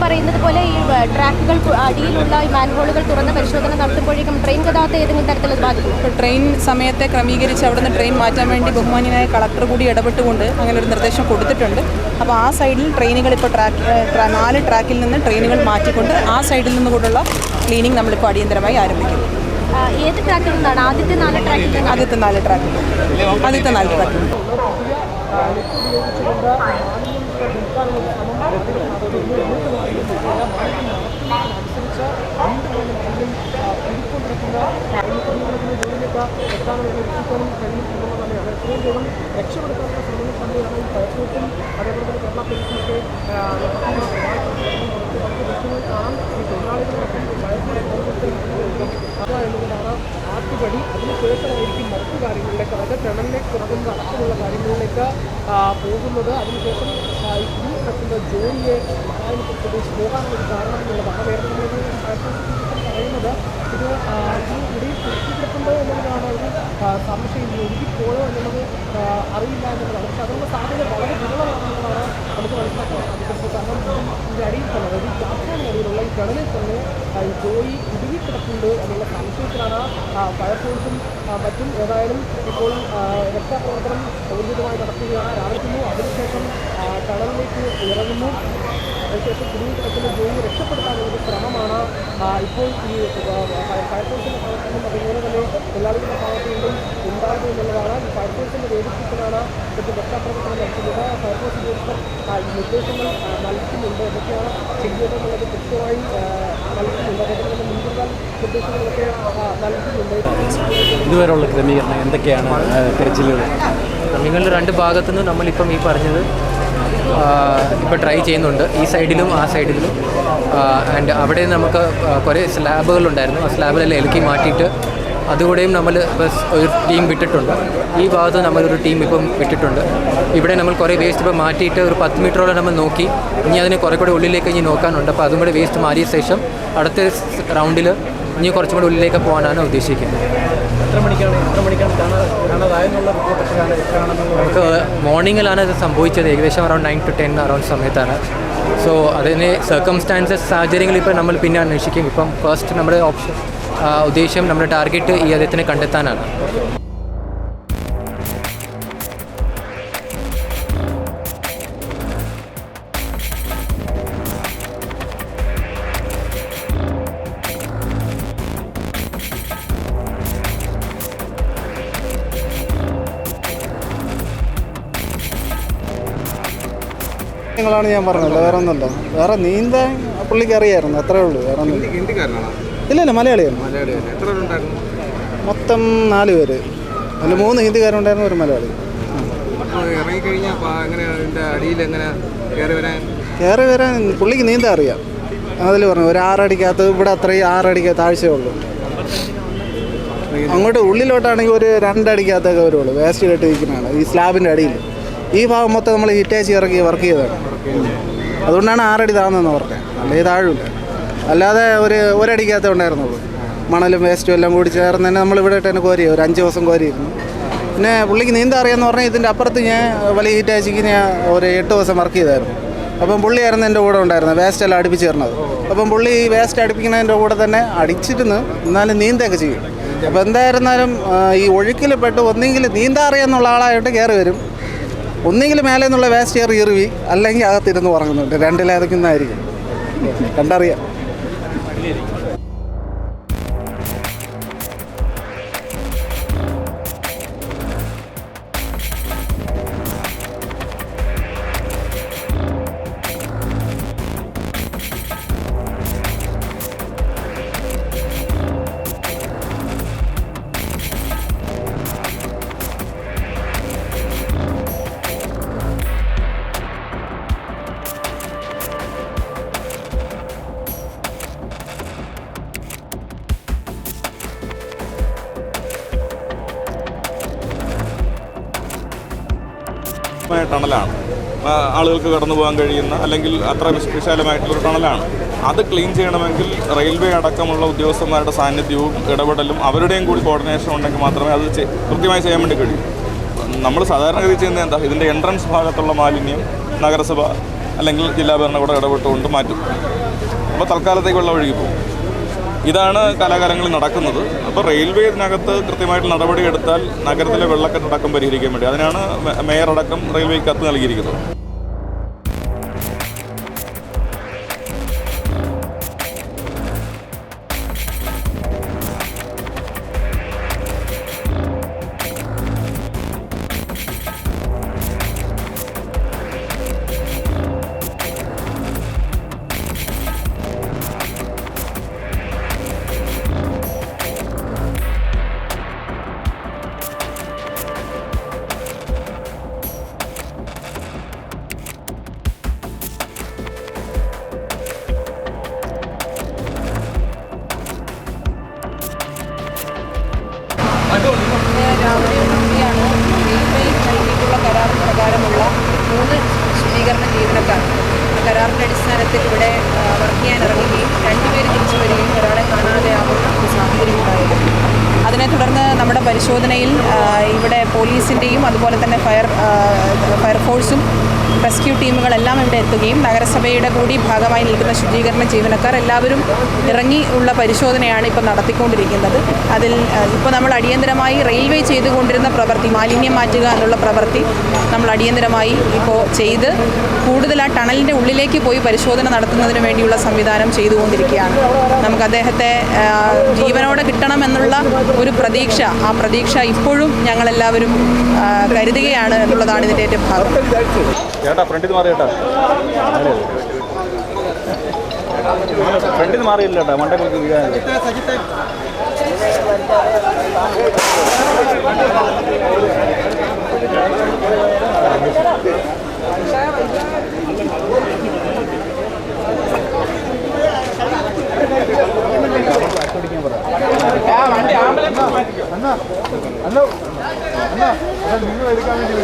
പറയുന്നത് പോലെ ഈ ട്രാക്കുകൾ അടിയിലുള്ള ഈ മാൻഹോളുകൾ തുറന്ന പരിശോധന നടത്തുമ്പോഴേക്കും ട്രെയിൻ ഗതാഗതം ഏതെങ്കിലും തരത്തിൽ ബാധിക്കും? ഇപ്പോൾ ട്രെയിൻ സമയത്തെ ക്രമീകരിച്ച് അവിടുന്ന് ട്രെയിൻ മാറ്റാൻ വേണ്ടി ബഹുമാന്യനായ കളക്ടർ കൂടി ഇടപെട്ടുകൊണ്ട് അങ്ങനെ ഒരു നിർദ്ദേശം കൊടുത്തിട്ടുണ്ട്. അപ്പോൾ ആ സൈഡിൽ ട്രെയിനുകൾ ഇപ്പോൾ 4 ട്രാക്കിൽ നിന്ന് ട്രെയിനുകൾ മാറ്റിക്കൊണ്ട് ആ സൈഡിൽ നിന്നുകൊണ്ടുള്ള ക്ലീനിങ് നമ്മളിപ്പോൾ അടിയന്തരമായി ആരംഭിക്കും. ഏത് ട്രാക്കിൽ നിന്നാണ്? ആദ്യത്തെ 4 ട്രാക്കിൽ നിന്ന്? ആദ്യത്തെ 4 ട്രാക്കിൽ. ആദ്യപടി അതിനുശേഷമായിരിക്കും മറ്റു കാര്യങ്ങളിലേക്ക്, അതായത് ടണലിലേക്ക് കുറഞ്ഞ അടക്കമുള്ള കാര്യങ്ങളിലേക്ക് പോകുന്നത്. അതിനുശേഷം ഈ കുടുംബത്തിൻ്റെ ജോലിയെ പ്രദേശ് പോകാനുള്ള കാരണം എന്നുള്ളതാണ്. നേരത്തെ പറയുന്നത് ഇത് ഇവിടെ കുറിച്ചിട്ടുണ്ടോ എന്നുള്ളതാണ് ഒരു സംശയം. ഒഴുകിപ്പോയോ എന്നുള്ളത് അറിയില്ല എന്നുള്ളതാണ്. പക്ഷെ അതിനുള്ള സാധ്യത വളരെ ദുർബലമാണെന്നുള്ളതാണ് നമുക്ക് മനസ്സിലാക്കാൻ സാധിക്കുന്നത്. കാരണം ഇതിൻ്റെ അടിയിൽ തന്നെ, അതായത് ഈ പ്ലാറ്റ്ഫോമിന് അടിയിലുള്ള ഈ ടണലിൽ തന്നെ ഈ ജോലി കുടുങ്ങിക്കിടപ്പുണ്ട് എന്നുള്ള സംശയത്തിലാണ് ഫയർഫോഴ്സും മറ്റും. ഏതായാലും ഇപ്പോൾ രക്ഷാപ്രവർത്തനം ഊർജിതമായി നടത്തുകയാണ്. ആരംഭിക്കുന്നു, അതിനുശേഷം ടണലിലേക്ക് ഇറങ്ങുന്നു. അതിനുശേഷം കുടുങ്ങിക്കിടക്കുന്ന ജോലി രക്ഷപ്പെടുത്താനുള്ള ശ്രമമാണ് ഇപ്പോൾ ഈ ഫയർഫോഴ്സിൻ്റെ ഭാഗത്തു നിന്നും അതുപോലെ തന്നെ എല്ലാവരുടെ ഭാഗത്തു നിന്നും ഉണ്ടാകുന്നു എന്നുള്ളതാണ്. ഈ ഫയർഫോഴ്സിൻ്റെ നേതൃത്വത്തിലാണ് ഇപ്പോഴത്തെ രക്ഷാപ്രവർത്തനം നടത്തുന്നത്. ഫയർഫോഴ്സ് ഉദ്യോഗസ്ഥർ ഈ നിർദ്ദേശങ്ങൾ നൽകുന്നുണ്ട്. എന്തൊക്കെയാണ് ചെയ്യേണ്ടതെന്നുള്ളത് കൃത്യമായി നൽകുന്നുണ്ട്. അതേപോലെ തന്നെ മുൻകരുതൽ നിർദ്ദേശങ്ങളൊക്കെ നൽകുന്നുണ്ട്. ഇതുവരെയുള്ള ക്രമീകരണം എന്തൊക്കെയാണ്? തെരച്ചിലുകൾ നിങ്ങളുടെ 2 ഭാഗത്തുനിന്ന് നമ്മളിപ്പം ഈ പറഞ്ഞത് ഇപ്പോൾ ട്രൈ ചെയ്യുന്നുണ്ട്, ഈ സൈഡിലും ആ സൈഡിലും. ആൻഡ് അവിടെ നമുക്ക് കുറേ സ്ലാബുകളുണ്ടായിരുന്നു. ആ സ്ലാബിലെല്ലാം ഇളക്കി മാറ്റിയിട്ട് അതുകൂടെയും നമ്മൾ ഒരു ടീം വിട്ടിട്ടുണ്ട്. ഈ ഭാഗത്ത് നമ്മളൊരു ടീം ഇപ്പം വിട്ടിട്ടുണ്ട്. ഇവിടെ നമ്മൾ കുറേ വേസ്റ്റ് ഇപ്പോൾ മാറ്റിയിട്ട് ഒരു 10 മീറ്ററോളം നമ്മൾ നോക്കി. ഇനി അതിന് കുറേ കൂടെ ഉള്ളിലേക്ക് ഇനി നോക്കാനുണ്ട്. അപ്പോൾ അതും കൂടെ വേസ്റ്റ് മാറിയ ശേഷം അടുത്ത റൗണ്ടിൽ ഇനി കുറച്ചും കൂടെ ഉള്ളിലേക്ക് പോകാനാണ് ഉദ്ദേശിക്കുന്നത്. എത്ര മണിക്കാണ് കാണാതായെന്നുള്ള റിപ്പോർട്ടൊക്കെ? നമുക്ക് മോർണിംഗിലാണ് ഇത് സംഭവിച്ചത്. ഏകദേശം അറൗണ്ട് 9 to 10 അറൗണ്ട് സമയത്താണ്. സോ അതിന് സർക്കംസ്റ്റാൻസസ് സാഹചര്യങ്ങൾ ഇപ്പോൾ നമ്മൾ പിന്നെ അന്വേഷിക്കും. ഇപ്പം ഫസ്റ്റ് നമ്മുടെ ഉദ്ദേശം, നമ്മുടെ ടാർഗറ്റ് ഈ അദ്ദേഹത്തിനെ കണ്ടെത്താനാണ്. ാണ് ഞാൻ പറഞ്ഞല്ലോ, വേറെ ഒന്നുമല്ല. വേറെ നീന്താൻ പുള്ളിക്ക് അറിയായിരുന്നു, അത്രേ ഉള്ളൂ. വേറെ ഒന്നും ഇല്ല, മലയാളിയാണ്. മൊത്തം 4 പേര്. അതിൽ 3 ഹിന്ദിക്കാരുണ്ടായിരുന്നു, ഒരു മലയാളി. കയറി വരാൻ പുള്ളിക്ക് നീന്താൻ അറിയാം. അതിൽ പറഞ്ഞു ഒരു 6 അടിക്കകത്ത്, ഇവിടെ അത്രയും 6 അടിക്ക് താഴ്ചയുള്ളൂ. അങ്ങോട്ട് ഉള്ളിലോട്ടാണെങ്കിൽ ഒരു 2 അടിക്കകത്തൊക്കെ വരുള്ളൂ. വേസ്റ്റ് കെട്ടി നിൽക്കുന്നതാണ് ഈ സ്ലാബിൻ്റെ അടിയിൽ. ഈ ഭാഗം മൊത്തം നമ്മൾ ഹിറ്റാച്ചി ഇറക്കി വർക്ക് ചെയ്തതാണ്. അതുകൊണ്ടാണ് 6 അടി താഴ്ന്നതെന്ന് പറഞ്ഞത്. അല്ലെങ്കിൽ താഴില്ല. അല്ലാതെ ഒരടിക്കകത്തേ ഉണ്ടായിരുന്നുള്ളൂ. മണലും വേസ്റ്റും എല്ലാം കൂടി ചേർന്ന് തന്നെ നമ്മളിവിടെ തന്നെ കോരി ഒരു 5 ദിവസം കോരിയിരുന്നു. പിന്നെ പുള്ളിക്ക് നീന്താൻ അറിയാമെന്ന് പറഞ്ഞാൽ ഇതിൻ്റെ അപ്പുറത്ത് ഞാൻ വലിയ ഹിറ്റാച്ചിക്ക് ഞാൻ ഒരു 8 ദിവസം വർക്ക് ചെയ്തായിരുന്നു. അപ്പം പുള്ളിയായിരുന്നു എൻ്റെ കൂടെ ഉണ്ടായിരുന്നത്, വേസ്റ്റ് എല്ലാം അടുപ്പിച്ച് തരുന്നത്. അപ്പം പുള്ളി ഈ വേസ്റ്റ് അടുപ്പിക്കുന്നതിൻ്റെ കൂടെ തന്നെ അടിച്ചിരുന്ന് എന്നാലും നീന്തൊക്കെ ചെയ്യും. അപ്പോൾ എന്തായിരുന്നാലും ഈ ഒഴുക്കിൽ പെട്ട് ഒന്നെങ്കിൽ നീന്താൻ അറിയാമെന്നുള്ള ആളായിട്ട് കയറി വരും, ഒന്നെങ്കിൽ മേലെ നിന്നുള്ള വേസ്റ്റ് കയറി എറിവി, അല്ലെങ്കിൽ അകത്തിരുന്ന് ഉറങ്ങുന്നുണ്ട്. 2-ലേതൊക്കെയായിരിക്കും, കണ്ടറിയാം. ടണലാണ്, ആളുകൾക്ക് കടന്നു പോകാൻ കഴിയുന്ന അല്ലെങ്കിൽ അത്ര വിശാലമായിട്ടുള്ളൊരു ടണലാണ്. അത് ക്ലീൻ ചെയ്യണമെങ്കിൽ റെയിൽവേ അടക്കമുള്ള ഉദ്യോഗസ്ഥന്മാരുടെ സാന്നിധ്യവും ഇടപെടലും അവരുടെയും കൂടി കോർഡിനേഷൻ ഉണ്ടെങ്കിൽ മാത്രമേ അത് കൃത്യമായി ചെയ്യാൻ വേണ്ടി കഴിയൂ. നമ്മൾ സാധാരണഗതി ചെയ്യുന്നത് എന്താ, ഇതിൻ്റെ എൻട്രൻസ് ഭാഗത്തുള്ള മാലിന്യം നഗരസഭ അല്ലെങ്കിൽ ജില്ലാ ഭരണകൂടം ഇടപെട്ടുകൊണ്ട് മാറ്റും. അപ്പോൾ തൽക്കാലത്തേക്ക് വെള്ളം ഒഴുകി പോകും. ഇതാണ് കാലാകാലങ്ങളിൽ നടക്കുന്നത്. അപ്പോൾ റെയിൽവേ ഇതിനകത്ത് കൃത്യമായിട്ട് നടപടി എടുത്താൽ നഗരത്തിലെ വെള്ളക്കെട്ടടക്കം പരിഹരിക്കാൻ വേണ്ടി അതിനാണ് മേയർ അടക്കം റെയിൽവേക്ക് കത്ത് നൽകിയിരിക്കുന്നത്. രാവിലെയോടുകൂടിയാണ് റെയിൽവേ നൽകിയിട്ടുള്ള കരാറിന് പ്രകാരമുള്ള 3 ശുചീകരണ ജീവനക്കാർ കരാറിൻ്റെ അടിസ്ഥാനത്തിൽ ഇവിടെ വർക്ക് ചെയ്യാൻ ഇറങ്ങുകയും 2 പേര് തിരിച്ചു വരികയും ഒരാളെ കാണാതെയാവുന്ന ഒരു സാഹചര്യം ഉണ്ടായത്. അതിനെ തുടർന്ന് നമ്മുടെ പരിശോധനയിൽ ഇവിടെ പോലീസിൻ്റെയും അതുപോലെ തന്നെ ഫയർഫോഴ്സും റെസ്ക്യൂ ടീമുകളെല്ലാം ഇവിടെ എത്തുകയും നഗരസഭയുടെ കൂടി ഭാഗമായി നിൽക്കുന്ന ശുചീകരണ ജീവനക്കാർ എല്ലാവരും ഇറങ്ങി ഉള്ള പരിശോധനയാണ് ഇപ്പോൾ നടത്തിക്കൊണ്ടിരിക്കുന്നത്. അതിൽ ഇപ്പോൾ നമ്മൾ അടിയന്തരമായി റെയിൽവേ ചെയ്തുകൊണ്ടിരുന്ന പ്രവൃത്തി മാലിന്യം മാറ്റുക എന്നുള്ള പ്രവൃത്തി നമ്മൾ അടിയന്തരമായി ഇപ്പോൾ ചെയ്ത് കൂടുതൽ ആ ടണലിൻ്റെ ഉള്ളിലേക്ക് പോയി പരിശോധന നടത്തുന്നതിന് വേണ്ടിയുള്ള സംവിധാനം ചെയ്തുകൊണ്ടിരിക്കുകയാണ്. നമുക്ക് അദ്ദേഹത്തെ ജീവനോടെ കിട്ടണമെന്നുള്ള ഒരു പ്രതീക്ഷ, ആ പ്രതീക്ഷ ഇപ്പോഴും ഞങ്ങളെല്ലാവരും കരുതുകയാണ് എന്നുള്ളതാണ് ഇതിൻ്റെ ഏറ്റവും ഭാഗം. ചേട്ടാ ഫ്രണ്ടിൽ മാറി ചേട്ടാ, ഫ്രണ്ടിൽ മാറിയില്ല ചേട്ടാ, മണ്ടേ നിങ്ങൾ എടുക്കാൻ വേണ്ടി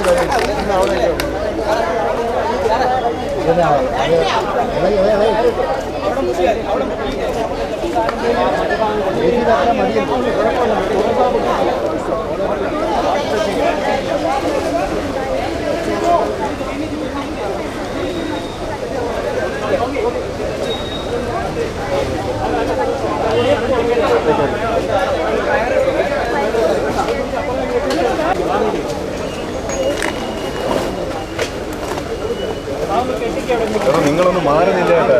നിങ്ങളൊന്നും മാറുന്നില്ല കേട്ടോ,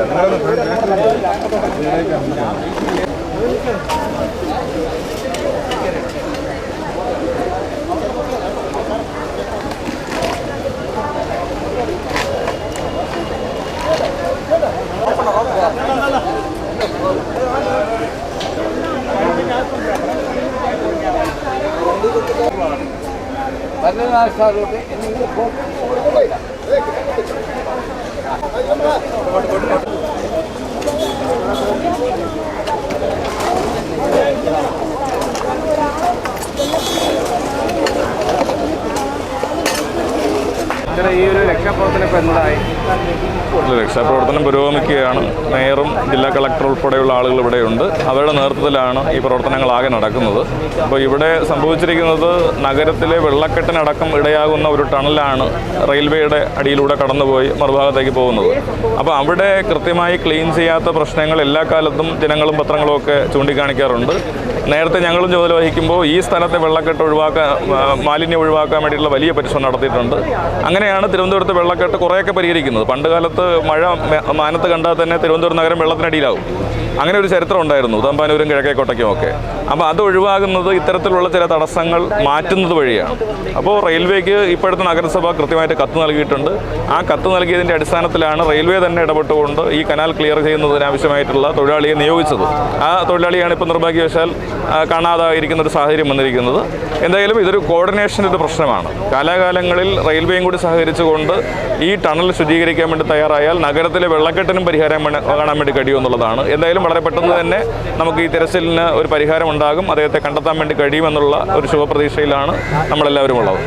ഈ ഒരു രക്ഷാപ്രവർത്തനം ഇപ്പോൾ എന്തായി? രക്ഷാപ്രവർത്തനം പുരോഗമിക്കുകയാണ്. മേയറും ജില്ലാ കളക്ടർ ഉൾപ്പെടെയുള്ള ആളുകൾ ഇവിടെയുണ്ട്. അവരുടെ നേതൃത്വത്തിലാണ് ഈ പ്രവർത്തനങ്ങളാകെ നടക്കുന്നത്. അപ്പോൾ ഇവിടെ സംഭവിച്ചിരിക്കുന്നത് നഗരത്തിലെ വെള്ളക്കെട്ടിനടക്കം ഇടയാകുന്ന ഒരു ടണലാണ് റെയിൽവേയുടെ അടിയിലൂടെ കടന്നുപോയി മറുഭാഗത്തേക്ക് പോകുന്നത്. അപ്പോൾ അവിടെ കൃത്യമായി ക്ലീൻ ചെയ്യാത്ത പ്രശ്നങ്ങൾ എല്ലാ കാലത്തും ജനങ്ങളും പത്രങ്ങളും ഒക്കെ ചൂണ്ടിക്കാണിക്കാറുണ്ട്. നേരത്തെ ഞങ്ങളും ചുമതല വഹിക്കുമ്പോൾ ഈ സ്ഥലത്തെ വെള്ളക്കെട്ട് മാലിന്യം ഒഴിവാക്കാൻ വേണ്ടിയിട്ടുള്ള വലിയ പരിശ്രമം നടത്തിയിട്ടുണ്ട്. അങ്ങനെയാണ് തിരുവനന്തപുരത്ത് വെള്ളക്കെട്ട് കുറേയൊക്കെ പരിഹരിക്കുന്നത്. പണ്ട് കാലത്ത് മഴ മാനത്ത് കണ്ടാൽ തന്നെ തിരുവനന്തപുരം നഗരം വെള്ളത്തിനടിയിലാവും. അങ്ങനെ ഒരു ചരിത്രം ഉണ്ടായിരുന്നു, തമ്പാനൂരും കിഴക്കേക്കോട്ടയ്ക്കും ഒക്കെ. അപ്പോൾ അത് ഒഴിവാകുന്നത് ഇത്തരത്തിലുള്ള ചില തടസ്സങ്ങൾ മാറ്റുന്നത് വഴിയാണ്. അപ്പോൾ റെയിൽവേക്ക് ഇപ്പോഴത്തെ നഗരസഭ കൃത്യമായിട്ട് കത്ത് നൽകിയിട്ടുണ്ട്. ആ കത്ത് നൽകിയതിൻ്റെ അടിസ്ഥാനത്തിലാണ് റെയിൽവേ തന്നെ ഇടപെട്ടുകൊണ്ട് ഈ കനാൽ ക്ലിയർ ചെയ്യുന്നതിനാവശ്യമായിട്ടുള്ള തൊഴിലാളിയെ നിയോഗിച്ചത്. ആ തൊഴിലാളിയാണ് ഇപ്പോൾ നിർഭാഗ്യവശാൽ കാണാതായിരിക്കുന്ന ഒരു സാഹചര്യം വന്നിരിക്കുന്നത്. എന്തായാലും ഇതൊരു കോർഡിനേഷൻ്റെ ഒരു പ്രശ്നമാണ്. കാലാകാലങ്ങളിൽ റെയിൽവേയും കൂടി സഹകരിച്ചുകൊണ്ട് ഈ ടണൽ ശുചീകരിക്കാൻ വേണ്ടി തയ്യാറായാൽ നഗരത്തിലെ വെള്ളക്കെട്ടിനും പരിഹാരം കാണാൻ വേണ്ടി കഴിയുമെന്നുള്ളതാണ്. എന്തായാലും വളരെ പെട്ടെന്ന് തന്നെ നമുക്ക് ഈ തിരച്ചിലിന് ഒരു പരിഹാരം ഉണ്ടാകും, അദ്ദേഹത്തെ കണ്ടെത്താൻ വേണ്ടി കഴിയുമെന്നുള്ള ഒരു ശുഭപ്രതീക്ഷയിലാണ് നമ്മളെല്ലാവരും ഉള്ളത്.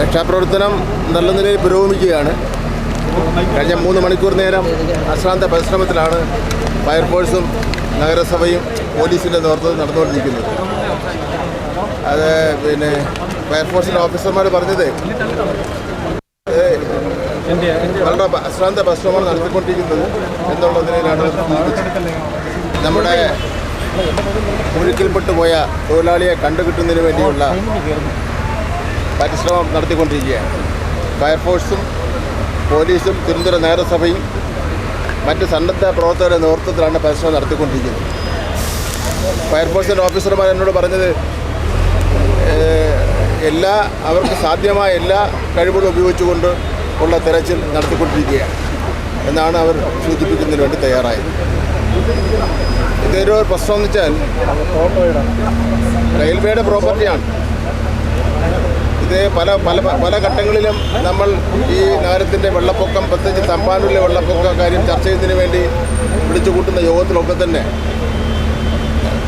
രക്ഷാപ്രവർത്തനം നല്ല നിലയിൽ പുരോഗമിക്കുകയാണ്. കഴിഞ്ഞ 3 മണിക്കൂർ നേരം അശ്രാന്ത പരിശ്രമത്തിലാണ് ഫയർഫോഴ്സും നഗരസഭയും പോലീസിൻ്റെ നേതൃത്വത്തിൽ നടന്നുകൊണ്ടിരിക്കുന്നത്. അത് ഫയർഫോഴ്സിൻ്റെ ഓഫീസർമാർ പറഞ്ഞത് വളരെ അശ്രാന്ത പരിശ്രമമാണ് നടത്തിക്കൊണ്ടിരിക്കുന്നത് എന്നുള്ളതിനാണ് നമ്മുടെ ഒഴുക്കിൽപ്പെട്ടു പോയ തൊഴിലാളിയെ കണ്ടുകിട്ടുന്നതിന് വേണ്ടിയുള്ള പരിശ്രമം നടത്തിക്കൊണ്ടിരിക്കുകയാണ്. ഫയർഫോഴ്സും പോലീസും തിരുവനന്തപുരം നഗരസഭയും മറ്റ് സന്നദ്ധ പ്രവർത്തകരുടെ നേതൃത്വത്തിലാണ് പരിശ്രമം നടത്തിക്കൊണ്ടിരിക്കുന്നത്. ഫയർഫോഴ്സിൻ്റെ ഓഫീസർമാർ എന്നോട് പറഞ്ഞത് അവർക്ക് സാധ്യമായ എല്ലാ കഴിവുകളും ഉപയോഗിച്ചുകൊണ്ട് ഉള്ള തെരച്ചിൽ നടത്തിക്കൊണ്ടിരിക്കുകയാണ് എന്നാണ് അവർ സൂചിപ്പിക്കുന്നതിന് വേണ്ടി തയ്യാറായത്. ഇതൊരു പ്രശ്നം എന്ന് വെച്ചാൽ റെയിൽവേയുടെ പ്രോപ്പർട്ടിയാണ്. ഇത് പല ഘട്ടങ്ങളിലും നമ്മൾ ഈ നഗരത്തിൻ്റെ വെള്ളപ്പൊക്കം, പ്രത്യേകിച്ച് തമ്പാനൂരിലെ വെള്ളപ്പൊക്ക കാര്യം ചർച്ച ചെയ്യുന്നതിന് വേണ്ടി വിളിച്ചു കൂട്ടുന്ന യോഗത്തിലൊക്കെ തന്നെ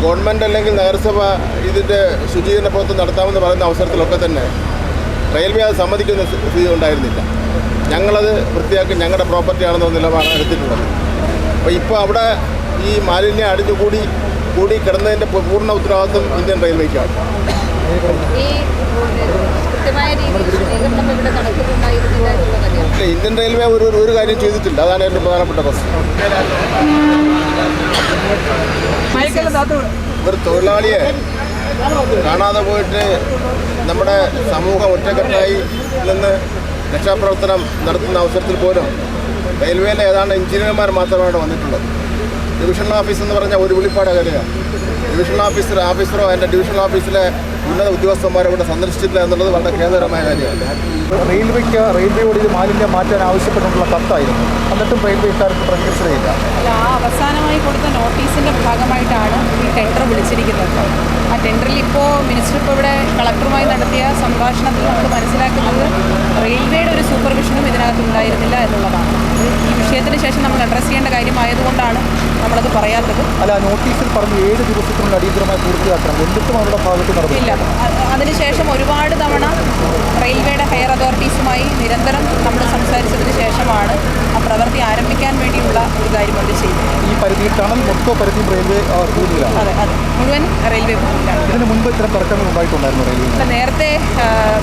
ഗവൺമെൻറ് അല്ലെങ്കിൽ നഗരസഭ ഇതിൻ്റെ ശുചീകരണ പ്രവർത്തനം നടത്താമെന്ന് പറയുന്ന അവസരത്തിലൊക്കെ തന്നെ റെയിൽവേ അത് സമ്മതിക്കുന്ന സ്ഥിതി ഉണ്ടായിരുന്നില്ല. ഞങ്ങളത് വൃത്തിയാക്കി ഞങ്ങളുടെ പ്രോപ്പർട്ടിയാണെന്ന നിലപാടാണ് എടുത്തിട്ടുള്ളത്. അപ്പോൾ ഇപ്പോൾ അവിടെ ഈ മാലിന്യം അടിഞ്ഞുകൂടി കിടന്നതിൻ്റെ പൂർണ്ണ ഉത്തരവാദിത്വം ഇന്ത്യൻ റെയിൽവേക്കാണ്. ഇന്ത്യൻ റെയിൽവേ ഒരു കാര്യം ചെയ്തിട്ടില്ല. അതാണ് ഏറ്റവും പ്രധാനപ്പെട്ട പ്രശ്നം. ഒരു തൊഴിലാളിയെ കാണാതെ പോയിട്ട് നമ്മുടെ സമൂഹം ഒറ്റക്കെട്ടായി നിന്ന് രക്ഷാപ്രവർത്തനം നടത്തുന്ന അവസരത്തിൽ പോലും റെയിൽവേയിലെ ഏതാണ്ട് എഞ്ചിനീയർമാർ മാത്രമാണ് വന്നിട്ടുള്ളത്. ഡിവിഷണൽ ഓഫീസ് എന്ന് പറഞ്ഞാൽ ഒരു വിളിപ്പാട് കാര്യമാണ്. ഡിവിഷണൽ ഓഫീസറോ അതിൻ്റെ ഡിവിഷണൽ ഓഫീസിലെ ഉന്നത ഉദ്യോഗസ്ഥന്മാരെ ഇവിടെ സന്ദർശിച്ചിട്ടില്ല എന്നുള്ളത് വളരെ ഖേദകരമായ കാര്യമാണ്. റെയിൽവേയോട് ഇത് മാലിന്യം മാറ്റാൻ ആവശ്യപ്പെട്ടുള്ള കത്തായിരുന്നു. എന്നിട്ടും റെയിൽവേ ഇക്കാര്യത്തിൽ പ്രതികരിച്ചില്ല. അല്ല, ആ അവസാനമായി കൊടുത്ത നോട്ടീസിൻ്റെ ഭാഗമായിട്ടാണ് ഈ ടെൻഡർ വിളിച്ചിരിക്കുന്നത്. ആ ടെൻഡറിൽ ഇപ്പോൾ മിനിസ്റ്റർ ഇവിടെ കളക്ടറുമായി നടത്തിയ സംഭാഷണത്തിൽ നമുക്ക് മനസ്സിലാക്കുന്നത് റെയിൽവേയുടെ ഒരു സൂപ്പർവിഷനും ഇതിനകത്ത് ഉണ്ടായിരുന്നില്ല എന്നുള്ളതാണ്. ഈ വിഷയത്തിന് ശേഷം നമ്മൾ അഡ്രസ്സ് ചെയ്യേണ്ട കാര്യമായതുകൊണ്ടാണ് നമ്മളത് പറയാത്തത്. അല്ല, നോട്ടീസിൽ പറഞ്ഞ് 7 ദിവസത്തിനുള്ളിൽ അടിയന്തരമായി പൂർത്തിയാക്കണം. എന്നിട്ടും അവരുടെ ഭാഗത്ത് നടന്നില്ല. അതിനുശേഷം ഒരുപാട് തവണ റെയിൽവേയുടെ ഹയർ അതോറിറ്റീസുമായി നിരന്തരം നമ്മൾ സംസാരിച്ചതിന് ശേഷമാണ് ആ പ്രവൃത്തി ആരംഭിക്കാൻ വേണ്ടിയുള്ള ഒരു കാര്യം അത് ചെയ്തത്. ഈ പരിധി ടണൽ മൊത്തം പരിധിയും റെയിൽവേ ഭൂമിയിലാണ്. അതെ, മുഴുവൻ റെയിൽവേ ഭൂമിയിലാണ്. ഇതിന് മുൻപ് ഇത്തരം തർക്കങ്ങൾ ഉണ്ടായിട്ടുണ്ടായിരുന്നു റെയിൽവേ. നേരത്തെ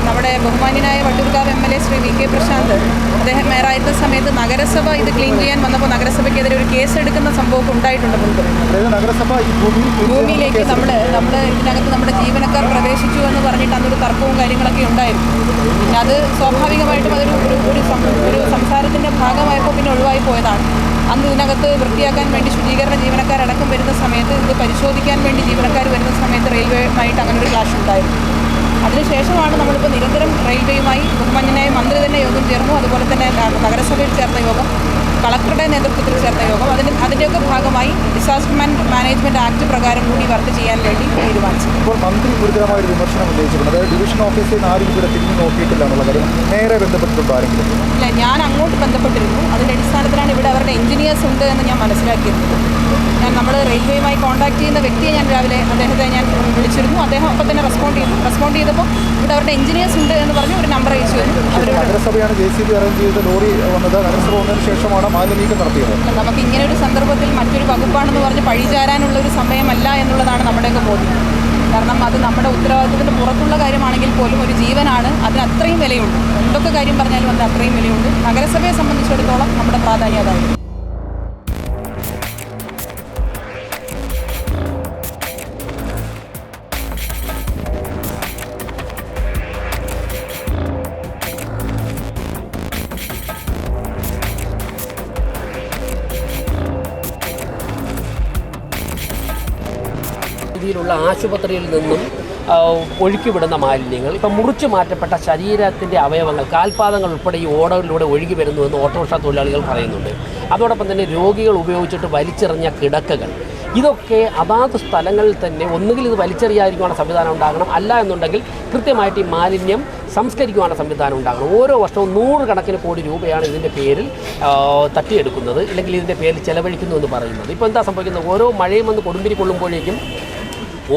നമ്മുടെ ബഹുമാന്യനായ വട്ടിയൂർക്കാവ് MLA ശ്രീ VK പ്രശാന്ത് അദ്ദേഹം മേയറായിരുന്ന സമയത്ത് നഗരസഭ ഇത് ക്ലീൻ ചെയ്യാൻ വന്നപ്പോൾ നഗരസഭയ്ക്കെതിരെ ഒരു കേസ് എടുക്കുന്ന സംഭവമൊക്കെ ഉണ്ടായിട്ടുണ്ട് മുൻപ്. നഗരസഭ ഈ ഭൂമിയിലേക്ക് നമ്മൾ ഇതിനകത്ത് നമ്മുടെ ജീവനക്കാർ പ്രവേശിച്ചു എന്ന് പറഞ്ഞിട്ട് അന്നൊരു തർക്കവും കാര്യങ്ങളൊക്കെ ഉണ്ടായിരുന്നു. പിന്നെ അത് സ്വാഭാവികമായിട്ടും അതൊരു ഒരു സംസാരത്തിൻ്റെ ഭാഗമായപ്പോൾ പിന്നെ ഒഴിവായി പോയതാണ്. അന്ന് ഇതിനകത്ത് വൃത്തിയാക്കാൻ വേണ്ടി ശുചീകരണ ജീവനക്കാരടക്കം വരുന്ന സമയത്ത് ഇത് പരിശോധിക്കാൻ വേണ്ടി ജീവനക്കാർ വരുന്ന സമയത്ത് റെയിൽവേയുമായിട്ട് അങ്ങനെ ഒരു ക്ലാഷ് ഉണ്ടായിരുന്നു. അതിനുശേഷമാണ് നമ്മളിപ്പോൾ നിരന്തരം റെയിൽവേയുമായി ബഹുമാന്യനായ മന്ത്രി തന്നെ യോഗം ചേർന്നു. അതുപോലെ തന്നെ നഗരസഭയിൽ ചേർന്ന യോഗം, കളക്ടറുടെ നേതൃത്വത്തിൽ ചേർന്ന യോഗം, അതിൻ്റെയൊക്കെ ഭാഗമായി ഡിസാസ്റ്റർ മാനേജ്മെൻറ്റ് ആക്ട് പ്രകാരം കൂടി വർക്ക് ചെയ്യാൻ വേണ്ടി തീരുമാനിച്ചു. ഇപ്പോൾ മന്ത്രി ഗുരുതരമായ ഒരു വിമർശനം ഉന്നയിച്ചിട്ടുണ്ട്. അതായത് ഡിവിഷൻ ഓഫീസിൽ നിന്ന് ആരും ഇതുവരെ തിരിഞ്ഞു നോക്കിയിട്ടില്ല എന്നുള്ള കാര്യം. നേരെ ബന്ധപ്പെട്ടിട്ടുണ്ടോ ആരെങ്കിലും? ഇല്ല, ഞാൻ അങ്ങോട്ട് ബന്ധപ്പെട്ടിരുന്നു. അതിൻ്റെ അടിസ്ഥാനത്തിലാണ് ഇവിടെ അവരുടെ എഞ്ചിനീയേഴ്സ് ഉണ്ട് എന്ന് ഞാൻ മനസ്സിലാക്കിയിരുന്നത്. നമ്മൾ റെയിൽവേയുമായി കോൺടാക്ട് ചെയ്യുന്ന വ്യക്തിയെ ഞാൻ രാവിലെ അദ്ദേഹത്തെ ഞാൻ വിളിച്ചിരുന്നു. അദ്ദേഹം അപ്പം തന്നെ റെസ്പോണ്ട് ചെയ്തപ്പോൾ ഇവിടെ അവരുടെ എഞ്ചിനീയേഴ്സ് ഉണ്ട് എന്ന് പറഞ്ഞ് ഒരു നമ്പർ അയച്ചു തന്നു. നഗരസഭയാണ് JCB അറേഞ്ച് ചെയ്ത ലോറി വന്നത്. നഗരസഭ വന്നതിന് ശേഷമാണ് മാലിന്യം നടത്തിയത്. നമുക്ക് ഇങ്ങനെ ഒരു സന്ദർഭത്തിൽ മറ്റൊരു വകുപ്പാണെന്ന് പറഞ്ഞ് പഴിചാരാനുള്ള ഒരു സമയമല്ല എന്നുള്ളതാണ് നമ്മുടെയൊക്കെ ബോധ്യം. കാരണം അത് നമ്മുടെ ഉത്തരവാദിത്തത്തിന് പുറത്തുള്ള കാര്യമാണെങ്കിൽ പോലും ഒരു ജീവനാണ്, അതിന് അത്രയും വിലയുണ്ട്. എന്തൊക്കെ കാര്യം പറഞ്ഞാലും അതിന് അത്രയും വിലയുണ്ട്. നഗരസഭയെ സംബന്ധിച്ചിടത്തോളം നമ്മുടെ പ്രാധാന്യം അതായിരുന്നു. രീതിയിലുള്ള ആശുപത്രിയിൽ നിന്നും ഒഴുക്കിവിടുന്ന മാലിന്യങ്ങൾ, ഇപ്പം മുറിച്ചു മാറ്റപ്പെട്ട ശരീരത്തിൻ്റെ അവയവങ്ങൾ, കാൽപാദങ്ങൾ ഉൾപ്പെടെ ഈ ഓടയിലൂടെ ഒഴുകി വരുന്നുവെന്ന് ഓട്ടോറിക്ഷ തൊഴിലാളികൾ പറയുന്നുണ്ട്. അതോടൊപ്പം തന്നെ രോഗികൾ ഉപയോഗിച്ചിട്ട് വലിച്ചെറിഞ്ഞ കിടക്കകൾ, ഇതൊക്കെ അതാത് സ്ഥലങ്ങളിൽ തന്നെ ഒന്നുകിൽ ഇത് വലിച്ചെറിയാതിരിക്കാനുള്ള സംവിധാനം ഉണ്ടാകണം, അല്ല എന്നുണ്ടെങ്കിൽ കൃത്യമായിട്ട് ഈ മാലിന്യം സംസ്കരിക്കുവാനുള്ള സംവിധാനം ഉണ്ടാകണം. ഓരോ വർഷവും 100 കണക്കിന് കോടി രൂപയാണ് ഇതിൻ്റെ പേരിൽ തട്ടിയെടുക്കുന്നത്, ഇല്ലെങ്കിൽ ഇതിൻ്റെ പേരിൽ ചെലവഴിക്കുന്നു എന്ന് പറയുന്നത്. ഇപ്പോൾ എന്താ സംഭവിക്കുന്നത്? ഓരോ മഴയും വന്ന് കൊടുമ്പിരി കൊള്ളുമ്പോഴേക്കും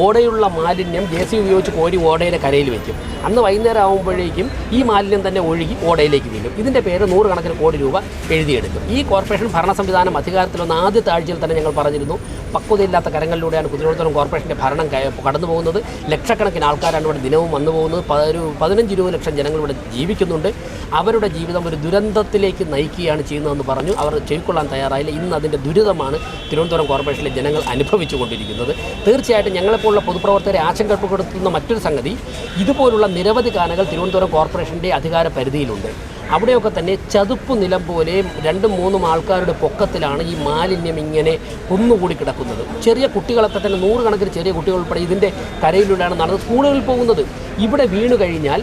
ഓടയുള്ള മാലിന്യം JCB ഉപയോഗിച്ച് കോരി ഓടയുടെ കരയിൽ വയ്ക്കും. അന്ന് വൈകുന്നേരം ആകുമ്പോഴേക്കും ഈ മാലിന്യം തന്നെ ഒഴുകി ഓടയിലേക്ക് വീഴും. ഇതിൻ്റെ പേര് 100 കണക്കിന് കോടി രൂപ എഴുതിയെടുക്കും. ഈ കോർപ്പറേഷൻ ഭരണ സംവിധാനം അധികാരത്തിൽ വന്ന ആദ്യത്തെ ആഴ്ചയിൽ തന്നെ ഞങ്ങൾ പറഞ്ഞിരുന്നു, പക്വതയില്ലാത്ത കരങ്ങളിലൂടെയാണ് തിരുവനന്തപുരം കോർപ്പറേഷൻ്റെ ഭരണം കടന്നു പോകുന്നത്. ലക്ഷക്കണക്കിന് ആൾക്കാരാണ് ഇവിടെ ദിനവും വന്നു പോകുന്നത്. 15-20 ലക്ഷം ജനങ്ങൾ ഇവിടെ ജീവിക്കുന്നുണ്ട്. അവരുടെ ജീവിതം ഒരു ദുരന്തത്തിലേക്ക് നയിക്കുകയാണ് ചെയ്യുന്നതെന്ന് പറഞ്ഞു. അവർ ചെവിക്കൊള്ളാൻ തയ്യാറായില്ല. ഇന്ന് അതിൻ്റെ ദുരിതമാണ് തിരുവനന്തപുരം കോർപ്പറേഷനിലെ ജനങ്ങൾ അനുഭവിച്ചു കൊണ്ടിരിക്കുന്നത്. തീർച്ചയായിട്ടും ഞങ്ങളെപ്പോലുള്ള പൊതുപ്രവർത്തകരെ ആശങ്കപ്പെടുത്തുന്ന മറ്റൊരു സംഗതി, ഇതുപോലുള്ള നിരവധി കാനകൾ തിരുവനന്തപുരം കോർപ്പറേഷൻ്റെ അധികാര പരിധിയിലുണ്ട്. അവിടെയൊക്കെ തന്നെ ചതുപ്പ് നിലം പോലെ 2-3 ആൾക്കാരുടെ പൊക്കത്തിലാണ് ഈ മാലിന്യം ഇങ്ങനെ കുന്നുകൂടി കിടക്കുന്നത്. ചെറിയ കുട്ടികളൊക്കെ തന്നെ 100 കണക്കിന് ചെറിയ കുട്ടികൾ ഉൾപ്പെടെ ഇതിൻ്റെ കരയിലൂടെയാണ് നടന്ന് സ്കൂളുകളിൽ പോകുന്നത്. ഇവിടെ വീണു കഴിഞ്ഞാൽ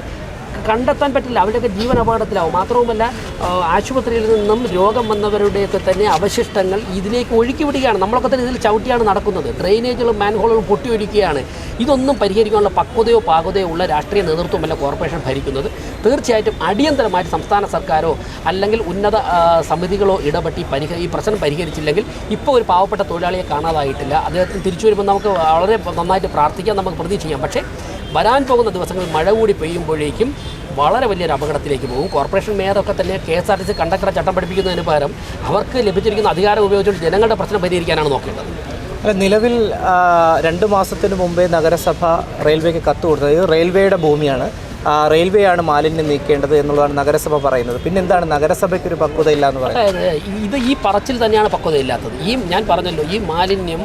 കണ്ടെത്താൻ പറ്റില്ല, അവരുടെയൊക്കെ ജീവൻ അപകടത്തിലാവും. മാത്രവുമല്ല, ആശുപത്രിയിൽ നിന്നും രോഗം വന്നവരുടെയൊക്കെ തന്നെ അവശിഷ്ടങ്ങൾ ഇതിലേക്ക് ഒഴുക്കി വിടുകയാണ്. നമ്മളൊക്കെ തന്നെ ഇതിൽ ചവിട്ടിയാണ് നടക്കുന്നത്. ഡ്രെയിനേജുകളും മാൻഹോളുകളും പൊട്ടിയൊലിക്കുകയാണ്. ഇതൊന്നും പരിഹരിക്കാനുള്ള പക്വതയോ പാകതയോ ഉള്ള രാഷ്ട്രീയ നേതൃത്വമല്ല കോർപ്പറേഷൻ ഭരിക്കുന്നത്. തീർച്ചയായിട്ടും അടിയന്തരമായിട്ട് സംസ്ഥാന സർക്കാരോ അല്ലെങ്കിൽ ഉന്നത സമിതികളോ ഇടപെട്ട് ഈ പ്രശ്നം പരിഹരിച്ചില്ലെങ്കിൽ ഇപ്പോൾ ഒരു പാവപ്പെട്ട തൊഴിലാളിയെ കാണാതായിട്ടില്ല. അദ്ദേഹത്തിന് തിരിച്ചു വരുമ്പോൾ നമുക്ക് വളരെ നന്നായിട്ട് പ്രാർത്ഥിക്കാം, നമുക്ക് പ്രതീക്ഷിക്കാം. പക്ഷേ വരാൻ പോകുന്ന ദിവസങ്ങളിൽ മഴ കൂടി പെയ്യുമ്പോഴേക്കും വളരെ വലിയൊരു അപകടത്തിലേക്ക് പോകും. കോർപ്പറേഷൻ മേയറൊക്കെ തന്നെ KSRTC കണ്ടക്ടറെ ചട്ടം പഠിപ്പിക്കുന്നതിന് പകരം അവർക്ക് ലഭിച്ചിരിക്കുന്ന അധികാരം ഉപയോഗിച്ചുകൊണ്ട് ജനങ്ങളുടെ പ്രശ്നം പരിഹരിക്കാനാണ് നോക്കേണ്ടത്. നിലവിൽ 2 മാസത്തിന് മുമ്പേ നഗരസഭ റെയിൽവേക്ക് കത്ത് കൊടുത്തത്. ഇത് റെയിൽവേയുടെ ഭൂമിയാണ്, റെയിൽവേ ആണ് മാലിന്യം നീക്കേണ്ടത് എന്നുള്ളതാണ് നഗരസഭ പറയുന്നത്. പിന്നെ എന്താണ് നഗരസഭയ്ക്ക് ഒരു പക്വതയില്ല എന്ന് പറയുന്നത്? ഇത് ഈ പറച്ചിൽ തന്നെയാണ് പക്വതയില്ലാത്തത്. ഞാൻ പറഞ്ഞല്ലോ, ഈ മാലിന്യം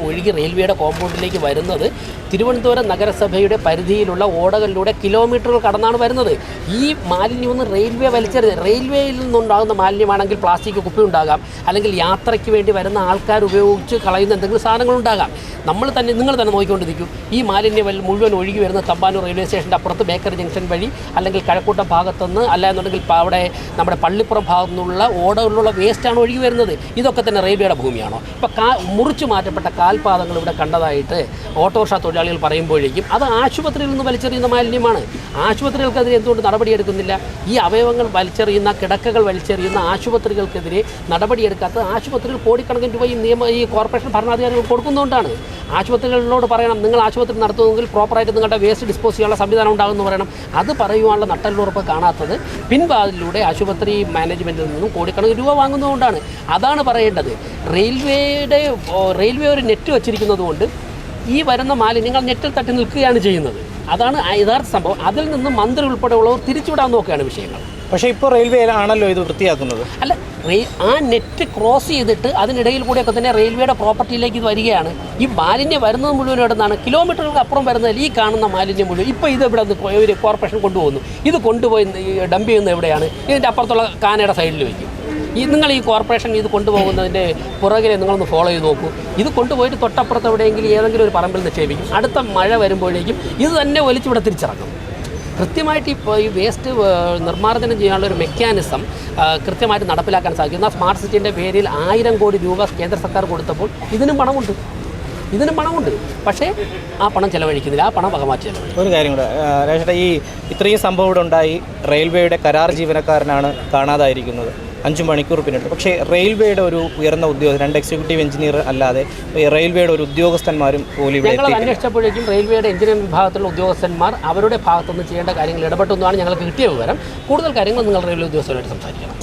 ഒഴുകി റെയിൽവേയുടെ കോമ്പൗണ്ടിലേക്ക് വരുന്നത് തിരുവനന്തപുരം നഗരസഭയുടെ പരിധിയിലുള്ള ഓടകളിലൂടെ കിലോമീറ്ററുകൾ കടന്നാണ് വരുന്നത്. ഈ മാലിന്യം ഒന്ന് റെയിൽവേ റെയിൽവേയിൽ നിന്നുണ്ടാകുന്ന മാലിന്യമാണെങ്കിൽ പ്ലാസ്റ്റിക് കുപ്പി ഉണ്ടാകാം, അല്ലെങ്കിൽ യാത്രയ്ക്ക് വേണ്ടി വരുന്ന ആൾക്കാർ ഉപയോഗിച്ച് കളയുന്ന എന്തെങ്കിലും സാധനങ്ങളുണ്ടാകാം. നിങ്ങൾ തന്നെ നോക്കിക്കൊണ്ടിരിക്കും. ഈ മാലിന്യം മുഴുവൻ ഒഴുകി വരുന്ന തമ്പാനൂർ റെയിൽവേ സ്റ്റേഷൻ്റെ അപ്പുറത്ത് ബേക്കറി ജംഗ്ഷൻ വഴി, അല്ലെങ്കിൽ കഴക്കൂട്ടം ഭാഗത്തുനിന്ന്, അല്ലാന്നുണ്ടെങ്കിൽ അവിടെ നമ്മുടെ പള്ളിപ്പുറം ഭാഗത്തു നിന്നുള്ള ഓടകളിലുള്ള വേസ്റ്റാണ് ഒഴുകി വരുന്നത്. ഇതൊക്കെ തന്നെ റെയിൽവേയുടെ ഭൂമിയാണോ? ഇപ്പോൾ മുറിച്ചു മാറ്റപ്പെട്ട കാൽപാദങ്ങൾ ഇവിടെ കണ്ടതായിട്ട് ഓട്ടോറിക്ഷ തൊഴിലാളികൾ പറയുമ്പോഴേക്കും അത് ആശുപത്രിയിൽ നിന്ന് വലിച്ചെറിയുന്ന മാലിന്യമാണ്. ആശുപത്രികൾക്കെതിരെ എന്തുകൊണ്ട് നടപടിയെടുക്കുന്നില്ല? ഈ അവയവങ്ങൾ വലിച്ചെറിയുന്ന, കിടക്കകൾ വലിച്ചെറിയുന്ന ആശുപത്രികൾക്കെതിരെ നടപടിയെടുക്കാത്ത ആശുപത്രികൾ കോടിക്കണക്കിന് രൂപ ഈ കോർപ്പറേഷൻ ഭരണാധികാരികൾ കൊടുക്കുന്നതുകൊണ്ടാണ്. ആശുപത്രികളിലോട് പറയണം, നിങ്ങൾ ആശുപത്രി നടത്തുമെങ്കിൽ പ്രോപ്പറായിട്ട് നിങ്ങളുടെ വേസ്റ്റ് ഡിസ്പോസ് ചെയ്യാനുള്ള സംവിധാനം ഉണ്ടാകുമെന്ന് പറയണം. അത് പറയുവാനുള്ള നട്ടലുറപ്പ് കാണാത്തത് പിൻവാതിലൂടെ ആശുപത്രി മാനേജ്മെൻറ്റിൽ നിന്നും കോടിക്കണക്കിന് രൂപ വാങ്ങുന്നതുകൊണ്ടാണ്. അതാണ് പറയേണ്ടത്. റെയിൽവേ ഒരു നെറ്റ് വച്ചിരിക്കുന്നത് കൊണ്ട് ഈ വരുന്ന മാലിന്യങ്ങൾ നെറ്റിൽ തട്ടി നിൽക്കുകയാണ് ചെയ്യുന്നത്. അതാണ് യഥാർത്ഥ സംഭവം. അതിൽ നിന്ന് മന്ത്രി ഉൾപ്പെടെയുള്ളവർ തിരിച്ചുവിടാൻ നോക്കുകയാണ് വിഷയങ്ങൾ. പക്ഷേ ഇപ്പോൾ റെയിൽവേ ആണല്ലോ ഇത് വൃത്തിയാക്കുന്നത്. അല്ല, ആ നെറ്റ് ക്രോസ് ചെയ്തിട്ട് അതിനിടയിൽ കൂടെയൊക്കെ തന്നെ റെയിൽവേയുടെ പ്രോപ്പർട്ടിയിലേക്ക് ഇത് വരികയാണ്. ഈ മാലിന്യം വരുന്നത് മുഴുവൻ ഇടുന്നതാണ്. കിലോമീറ്ററുകൾക്ക് അപ്പുറം വരുന്നതിൽ ഈ കാണുന്ന മാലിന്യം മുഴുവൻ ഇപ്പോൾ ഇത് ഇവിടെ ഒരു കോർപ്പറേഷൻ കൊണ്ടുപോകുന്നു. ഇത് കൊണ്ടുപോയി ഡംപ് ചെയ്യുന്നത് എവിടെയാണ്? ഇതിൻ്റെ അപ്പുറത്തുള്ള കാനയുടെ സൈഡിൽ വയ്ക്കും. നിങ്ങൾ ഈ കോർപ്പറേഷൻ ഇത് കൊണ്ടുപോകുന്നതിൻ്റെ പുറകിലെ നിങ്ങളൊന്ന് ഫോളോ ചെയ്ത് നോക്കൂ. ഇത് കൊണ്ടുപോയിട്ട് തൊട്ടപ്പുറത്ത് എവിടെയെങ്കിലും ഏതെങ്കിലും ഒരു പറമ്പിൽ നിക്ഷേപിക്കും. അടുത്ത മഴ വരുമ്പോഴേക്കും ഇത് തന്നെ വലിച്ചിവിടെ തിരിച്ചിറങ്ങും. കൃത്യമായിട്ട് ഈ വേസ്റ്റ് നിർമ്മാർജ്ജനം ചെയ്യാനുള്ള ഒരു മെക്കാനിസം കൃത്യമായിട്ട് നടപ്പിലാക്കാൻ സാധിക്കും. എന്നാൽ സ്മാർട്ട് സിറ്റിൻ്റെ പേരിൽ 1000 കോടി രൂപ കേന്ദ്ര സർക്കാർ കൊടുത്തപ്പോൾ ഇതിനും പണമുണ്ട്. പക്ഷേ ആ പണം ചെലവഴിക്കുന്നില്ല, ആ പണം വകമാറ്റി ചെലവഴിക്കും. ഒരു കാര്യം കൂടെ രാജേട്ടാ, ഇത്രയും സംഭവം ഇവിടെ ഉണ്ടായി. റെയിൽവേയുടെ കരാർ ജീവനക്കാരനാണ് കാണാതായിരിക്കുന്നത്. 5 മണിക്കൂർ പിന്നിട്ട്. പക്ഷേ റെയിൽവേയുടെ ഒരു ഉയർന്ന ഉദ്യോഗസ്ഥൻ, 2 എക്സിക്യൂട്ടീവ് എഞ്ചിനീയർ അല്ലാതെ റെയിൽവേയുടെ ഒരു ഉദ്യോഗസ്ഥന്മാരും പോലും ഇവിടെ ഞങ്ങൾ അന്വേഷിച്ചപ്പോഴേക്കും റെയിൽവേയുടെ എഞ്ചിനീയറിംഗ് വിഭാഗത്തിലുള്ള ഉദ്യോഗസ്ഥന്മാർ അവരുടെ ഭാഗത്തുനിന്ന് ചെയ്യേണ്ട കാര്യങ്ങൾ ഇടപെട്ടെന്നാണ് ഞങ്ങൾക്ക് കിട്ടിയ വിവരം. കൂടുതൽ കാര്യങ്ങൾ നിങ്ങൾ റെയിൽവേ ഉദ്യോഗസ്ഥരുമായിട്ട് സംസാരിക്കണം.